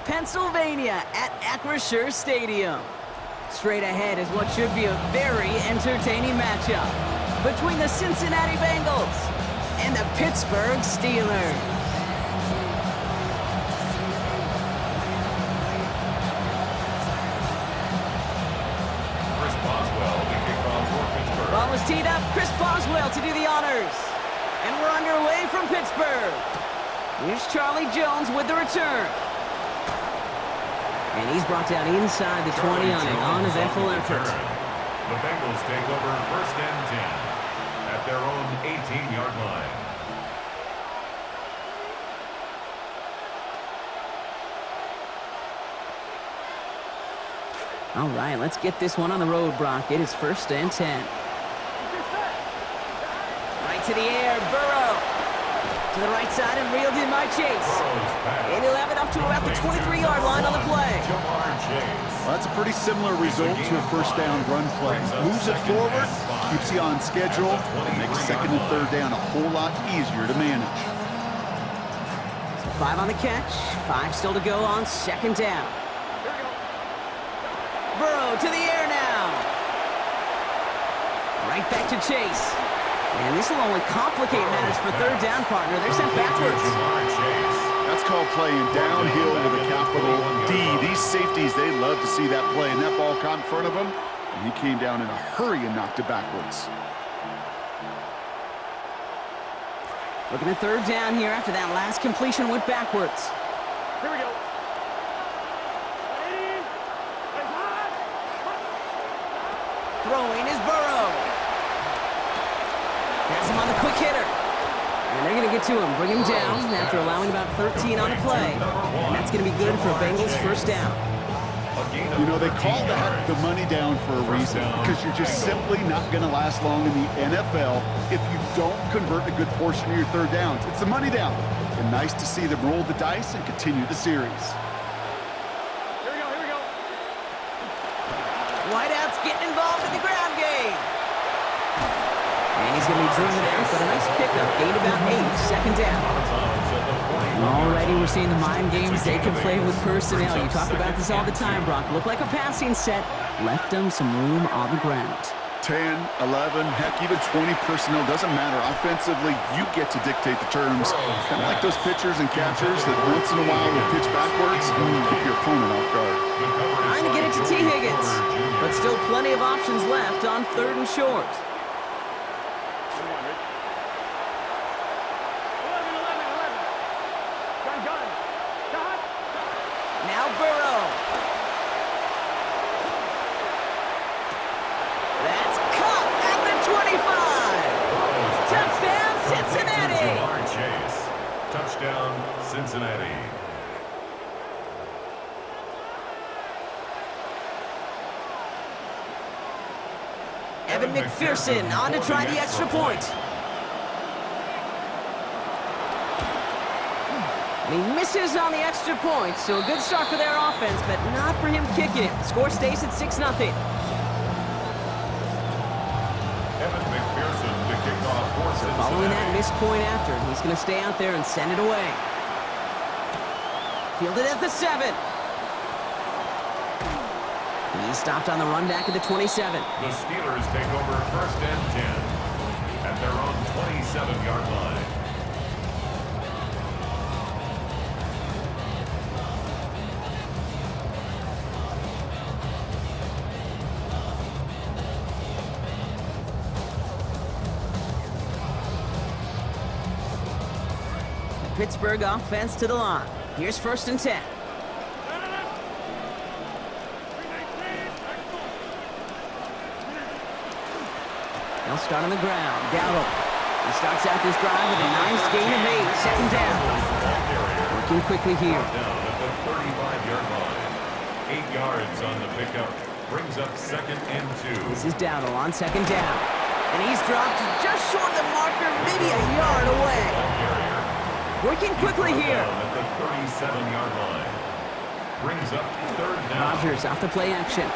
Pennsylvania at Acrisure Stadium. Straight ahead is what should be a very entertaining matchup between the Cincinnati Bengals and the Pittsburgh Steelers. Chris Boswell to kick off for Pittsburgh. Ball was teed up. Chris Boswell to do the honors. And we're underway from Pittsburgh. Here's Charlie Jones with the return. And he's brought down inside the 20 on an uneventful effort. The Bengals take over 1st and 10 at their own 18-yard line. All right, let's get this one on the road, Brock. It is 1st and 10. Right to the air, Burrow. To the right side and reeled in by Chase. And he'll have it up to about the 23-yard line on the play. Well, that's a pretty similar result to a 1st down run play. Moves it forward, keeps you on schedule, and makes 2nd and 3rd down a whole lot easier to manage. So 5 on the catch, 5 still to go on 2nd down. Burrow to the air now. Right back to Chase. And this will only complicate matters for 3rd down, partner. They're sent backwards. That's called playing downhill with a capital D. These safeties, they love to see that play, and that ball caught in front of him, and he came down in a hurry and knocked it backwards. Looking at 3rd down here after that last completion went backwards. Here we go. Throwing is Burrow. Has him on the quick hitter. And they're going to get to him, bring him down after allowing about 13 on the play. And that's going to be good for Bengals 1st down. You know, they call that the money down for a reason, because you're just simply not going to last long in the NFL if you don't convert a good portion of your 3rd downs. It's the money down. And nice to see them roll the dice and continue the series. Here we go. Wideout's getting involved in the ground game. And he's going to be driven out, but a nice pickup. Gained about 8, 2nd down. Already we're seeing the mind games they can play with personnel. You talk about this all the time, Brock. Looked like a passing set. Left them some room on the ground. 10, 11, heck, even 20 personnel, doesn't matter. Offensively, you get to dictate the terms. Kind of like those pitchers and catchers that once in a while will pitch backwards and keep your opponent off guard. Trying to get it to T. Higgins, but still plenty of options left on 3rd and short. 11. Gun. Cut. Now Burrow. That's caught at the 25. Touchdown, Cincinnati. Touchdown, Cincinnati. Evan McPherson on to try the extra point. And he misses on the extra point, so a good start for their offense, but not for him kicking it. Score stays at 6-0. Evan McPherson to kick off for So Cincinnati. following that missed point after, he's going to stay out there and send it away. Fielded at the 7. He stopped on the run back at the 27. The Steelers take over 1st and 10 at their own 27-yard line. The Pittsburgh offense to the line. Here's 1st and 10. They'll start on the ground. Gallup. He starts out this drive with a nice gain of 8. 2nd down. Working quickly here. Down at the 35-yard line. 8 yards on the pickup. Brings up 2nd and 2. This is Dowdle on 2nd down. And he's dropped just short of the marker, maybe a yard away. Working quickly here. Down at the 37-yard line. Brings up 3rd down. Rodgers off the play action.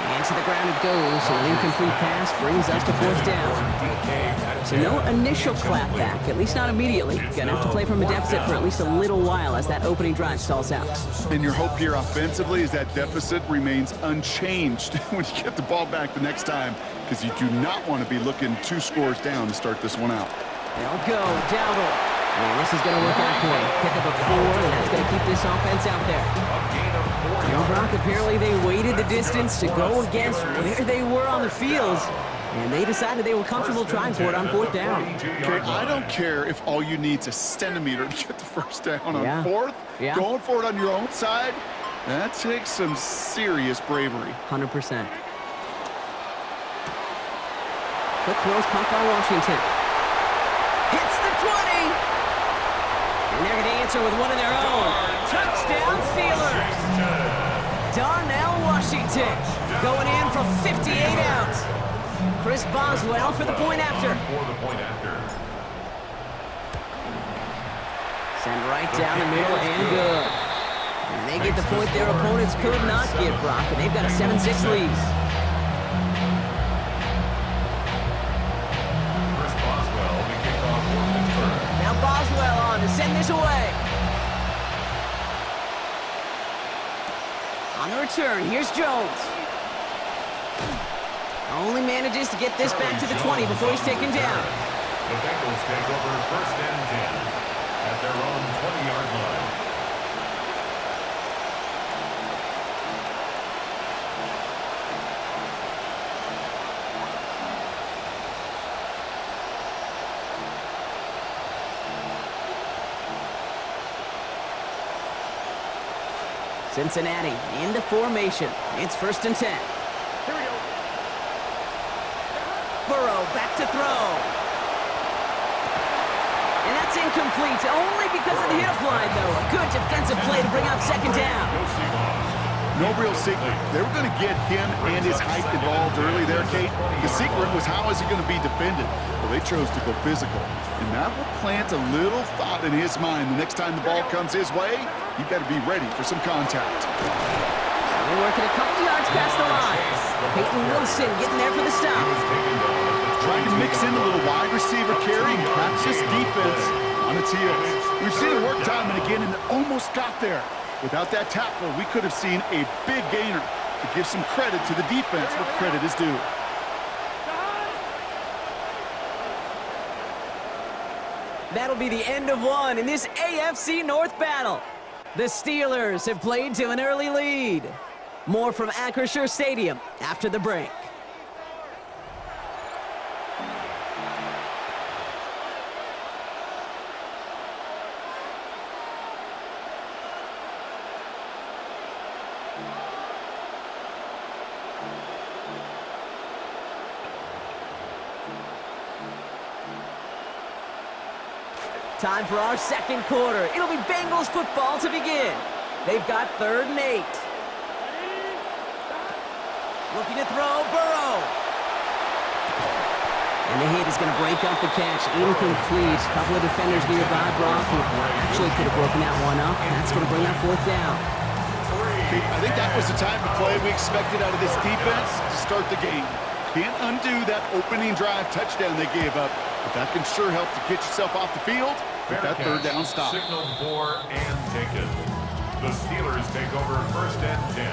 And to the ground it goes, so an incomplete pass brings us to fourth down. So no initial clapback, at least not immediately. Gonna have to play from a deficit for at least a little while as that opening drive stalls out. And your hope here offensively is that deficit remains unchanged when you get the ball back the next time, because you do not want to be looking 2 scores down to start this one out. They'll go, Dowdle. And this is going to work out for him. Pick up a 4, and that's going to keep this offense out there. Brock, apparently they waited the distance to go against where they were on the fields, and they decided they were comfortable trying for it on fourth down. Okay, I don't care if all you need is a centimeter to get the first down on fourth. Yeah. Going for it on your own side, that takes some serious bravery. 100%. Quick throws caught by Washington. Hits the 20! And they're going to answer with one of their own. Touchdown, Steelers! Darnell Washington going in from 58 out. Chris Boswell for the point after. Send right down the middle and good. And they get the point their opponents could not get, Brock, and they've got a 7-6 lead. Chris Boswell will be kicked off for Pittsburgh. Now Boswell on to send this away. On the return, here's Jones. Only manages to get this back to the 20 before he's taken down. The Bengals take over first and 10 at their own 20-yard line. Cincinnati into formation. It's first and 10. Here we go. Burrow back to throw. And that's incomplete, only because of the hit applied, though. A good defensive play to bring up second down. No real secret. They were going to get him and his height involved early there, Kate. The secret was how is he going to be defended? Well, they chose to go physical. And that will plant a little thought in his mind. The next time the ball comes his way, he better be ready for some contact. They're working a couple yards past the line. Peyton Wilson getting there for the stop. Trying to mix in a little wide receiver carry and catch this defense on its heels. We've seen it work time and again, and it almost got there. Without that tackle, we could have seen a big gainer. To give some credit to the defense where credit is due. That'll be the end of one in this AFC North battle. The Steelers have played to an early lead. More from Acrisure Stadium after the break. Time for our second quarter. It'll be Bengals football to begin. They've got 3rd and 8. Looking to throw, Burrow. And the hit is going to break up the catch. Incomplete. A couple of defenders nearby, Brock, who actually could have broken that one up. That's going to bring up 4th down. I think that was the type of play we expected out of this defense to start the game. Can't undo that opening drive touchdown they gave up, but that can sure help to get yourself off the field with that 3rd down stop. Signaled for and taken. The Steelers take over first and 10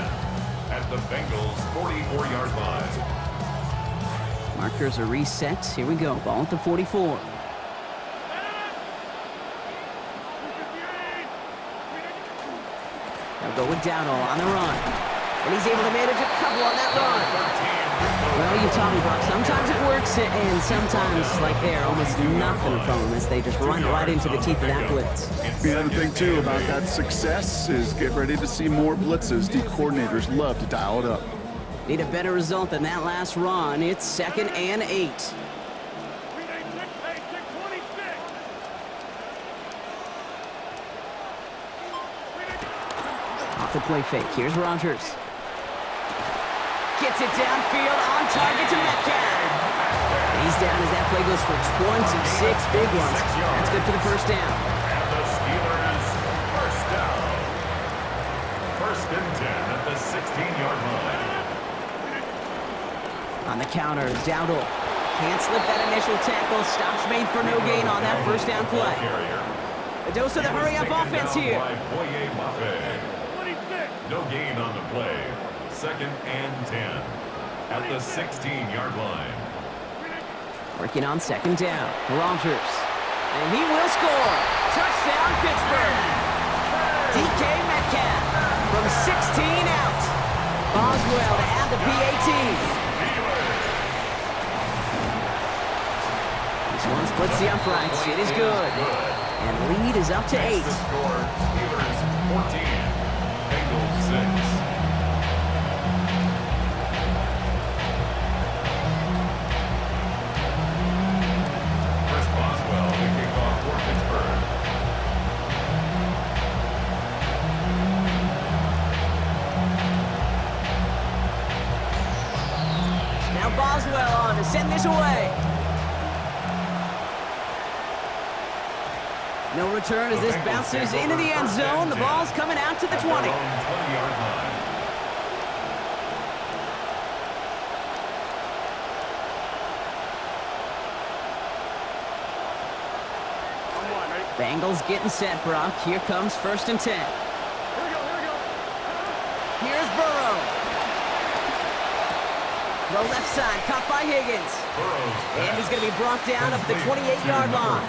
at the Bengals' 44-yard line. Markers are reset. Here we go. Ball at the 44. They'll go with Dowdle on the run. And he's able to manage a couple on that run. Well, you taught me, Brock. Sometimes it works, and sometimes, like there, almost nothing from them as they just run right into the teeth of that blitz. The other thing, too, about that success is get ready to see more blitzes. D coordinators love to dial it up. Need a better result than that last run. It's 2nd and 8. Off the play fake. Here's Rodgers. Gets it downfield, on target to Metcalf. And he's down as that play goes for 26 big ones. That's good for the first down. And the Steelers first down. First and 10 at the 16-yard line. On the counter, Dowdle can't slip that initial tackle. Stops made for no gain on that first down play. A dose of the hurry-up offense here. No gain on the play. 2nd and 10 at the 16-yard line. Working on 2nd down. Rogers. And he will score. Touchdown, Pittsburgh. DK Metcalf from 16 out. Boswell to add the PAT. This one splits the uprights. It is good. And lead is up to 8. Steelers 14, Bengals 6. Chris Boswell to kick off for Pittsburgh. Now Boswell on to send this away. No return as this bounces into the end zone. The ball's coming out to the 20. 20-yard line. Bengals getting set, Brock. Here comes 1st and 10. Here we go. Here's Burrow. Throw left side, caught by Higgins. And he's going to be brought down up at the 28-yard line.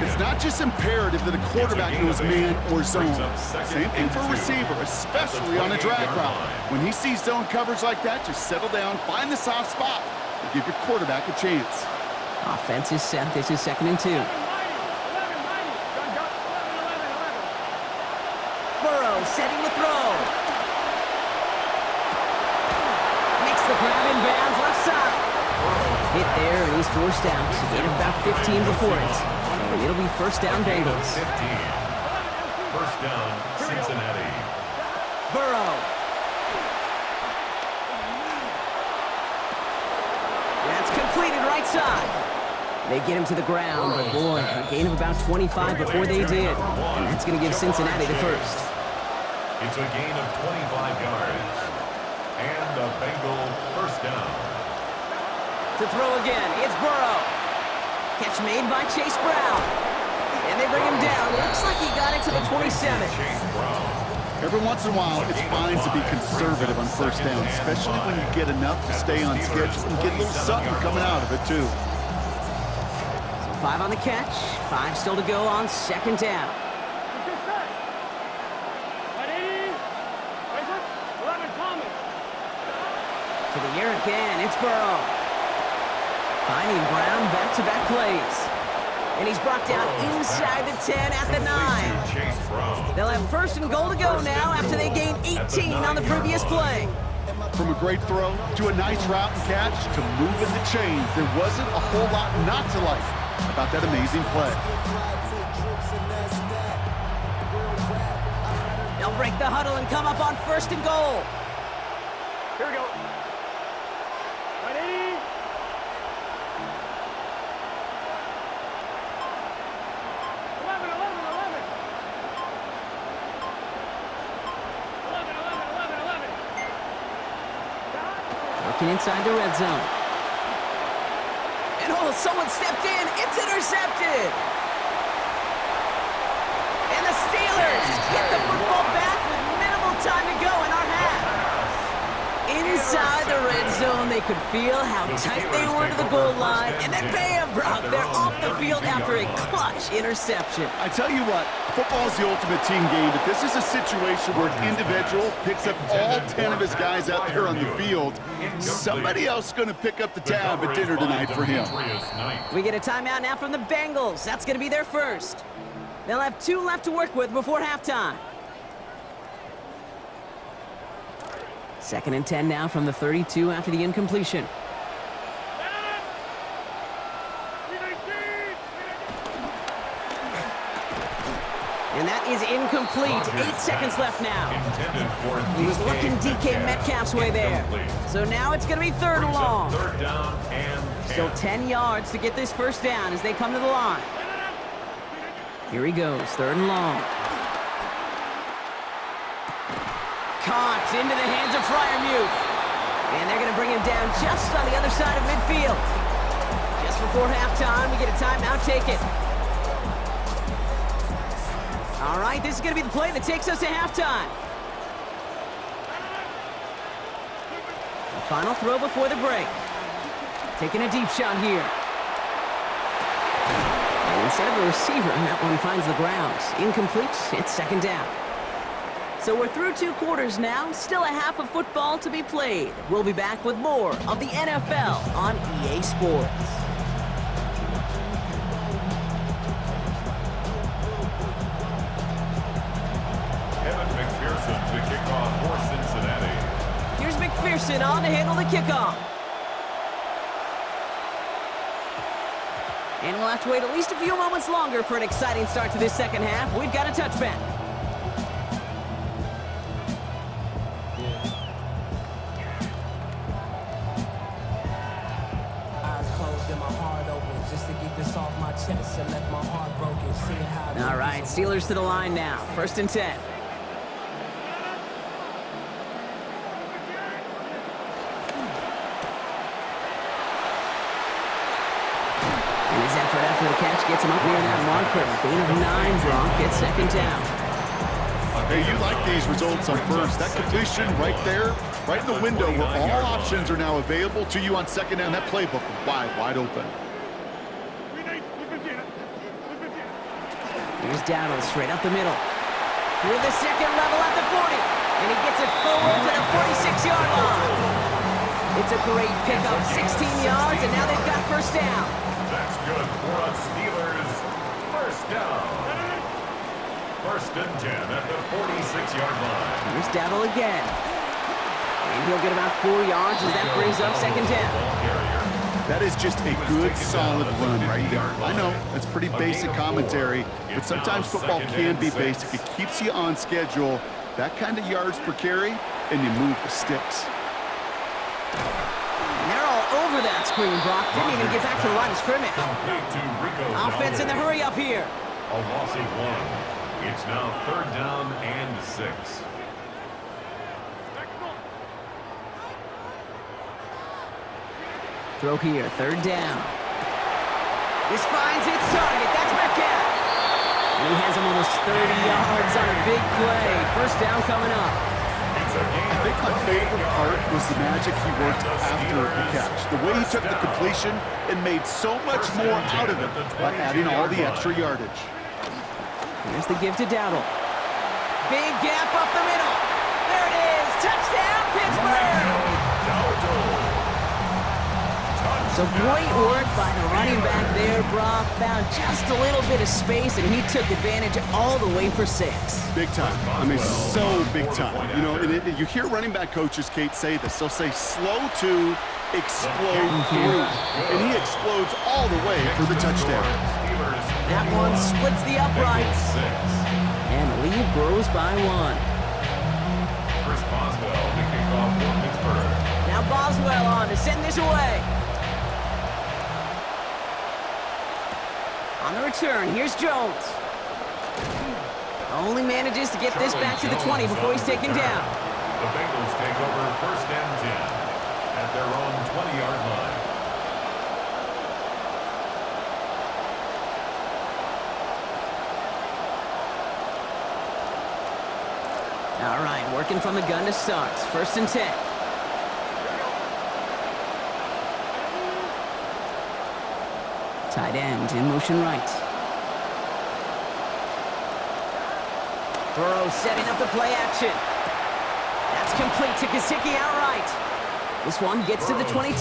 It's not just imperative that a quarterback knows man or zone. Same thing for a receiver, especially on a drag route. When he sees zone coverage like that, just settle down, find the soft spot, and give your quarterback a chance. Offense is set. This is 2nd and 2. Burrow setting the throw. Makes the grab in bounds left side. Hit there, and he's forced out. Gain of about 15 before it. And it'll be 1st down Bengals. 15. 1st down, Cincinnati. Burrow. That's completed right side. They get him to the ground, but boy, a gain of about 25 before they did. And that's going to give Cincinnati the first. It's a gain of 25 yards. And a Bengal 1st down. To throw again, it's Burrow. Catch made by Chase Brown. And they bring him down. Looks like he got it to the 27. Chase Brown. Every once in a while, it's fine to be conservative on 1st down, especially when you get enough to stay on schedule and get a little something coming out of it, too. So 5 on the catch, 5 still to go on 2nd down. To the air again, it's Burrow. Finding Brown back-to-back plays. And he's brought down inside the 10 at the 9. Chase Brown. They'll have 1st and goal to go now after they gained 18 on the previous play. From a great throw to a nice route and catch to moving the chains, there wasn't a whole lot not to like about that amazing play. They'll break the huddle and come up on 1st and goal. Here we go. Ready? Working inside the red zone. And oh, someone stepped in. It's intercepted. And the Steelers get the football back with minimal time to go in our half. Inside the red zone, they could feel how tight they were to the goal line. And then bam, Brock, they're off the field after a clutch interception. I tell you what, football's the ultimate team game, but this is a situation where an individual picks up all 10 of his guys out there on the field. Somebody else is going to pick up the tab at dinner tonight for him. We get a timeout now from the Bengals. That's going to be their first. They'll have 2 left to work with before halftime. 2nd and 10 now from the 32 after the incompletion. And that is incomplete. 8 seconds left now. He was looking DK Metcalf's way there. So now it's going to be 3rd and long. 3rd down and 10. Still 10 yards to get this 1st down as they come to the line. Here he goes, 3rd and long. Caught into the hands of Freiermuth. And they're going to bring him down just on the other side of midfield. Just before halftime, we get a timeout taken. All right, this is going to be the play that takes us to halftime. The final throw before the break. Taking a deep shot here. And instead of a receiver, that one finds the ground. Incomplete, it's second down. So we're through 2 quarters now, still a half of football to be played. We'll be back with more of the NFL on EA Sports. Evan McPherson to kick off for Cincinnati. Here's McPherson on to handle the kickoff. And we'll have to wait at least a few moments longer for an exciting start to this second half. We've got a touchback. All right, Steelers to the line now. 1st and 10. And his effort after the catch gets him up near that marker. Gain of 9, Gronk gets second down. Hey, you like these results on first. That completion right there, right in the window where all options are now available to you on second down. That playbook wide open. Here's Dowdle straight up the middle. Through the second level at the 40. And he gets it forward to the 46-yard line. It's a great pickup, 16 yards, and now they've got first down. That's good for a Steelers first down. 1st and 10 at the 46-yard line. Here's Dowdle again. And he'll get about 4 yards as that brings up second down. That is just a good, solid run right there. I know, that's pretty basic commentary, but sometimes football can be basic. It keeps you on schedule, that kind of yards per carry, and you move the sticks. And they're all over that screen, Brock. Didn't even get back to the line of scrimmage. Offense in the hurry up here. A loss of 1. It's now 3rd down and 6. Throw here, 3rd down. This finds its target. That's Metcalf. And he has him almost 30 yards on a big play. First down coming up. I think my favorite part was the magic he worked after the catch. The way he took the completion and made so much more out of it by adding all the extra yardage. Here's the give to Dowdle. Big gap up the middle. There it is. Touchdown, Pittsburgh. So great work by the running back there, Brock. Found just a little bit of space, and he took advantage all the way for 6. Big time. I mean, so big time. You know, you hear running back coaches, Kate, say this. They'll say slow to explode through. And he explodes all the way for the touchdown. That one splits the uprights. And the lead grows by 1. Chris Boswell to kick off for Pittsburgh. Now Boswell on to send this away. On the return, here's Jones. Only manages to get this back to the 20 before he's taken down. The Bengals take over 1st and 10 at their own 20-yard line. All right, working from the gun to start. 1st and 10. Tight end in motion right. Burrow setting up the play action. That's complete to Gesicki outright. This one gets to the 22.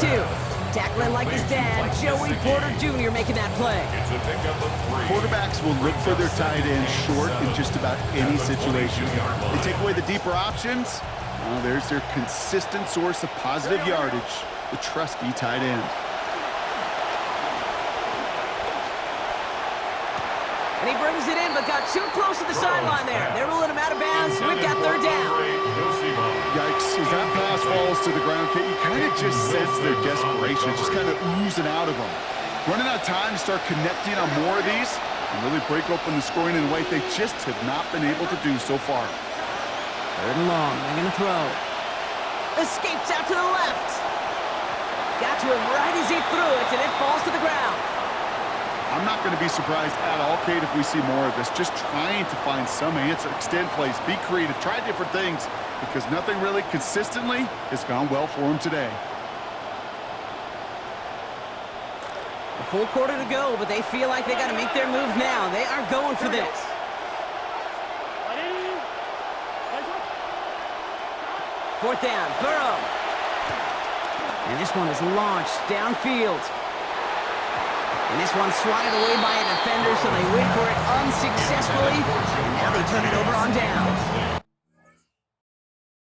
Tackling like his dad, Joey Porter Jr. making that play. It's a pickup of 3. Quarterbacks will look for their tight end short in just about any situation. They take away the deeper options. Well, there's their consistent source of positive yardage, the trusty tight end. And he brings it in, but got too close to the sideline there. They're ruling him out of bounds. We've got 3rd down. Yikes, as that pass falls to the ground, Kate, you kind of just sense their desperation, just kind of oozing out of them. Running out of time to start connecting on more of these and really break open the scoring in a way they just have not been able to do so far. 3rd and long. They're going to throw. Escapes out to the left. Got to him right as he threw it, and it falls to the ground. I'm not going to be surprised at all, Kate, if we see more of this. Just trying to find some answer, extend plays, be creative, try different things, because nothing really consistently has gone well for him today. A full quarter to go, but they feel like they got to make their move now. They are going for this. Fourth down, Burrow. And this one is launched downfield. And this one's swatted away by a defender, so they wait for it unsuccessfully. And now they turn it over on downs.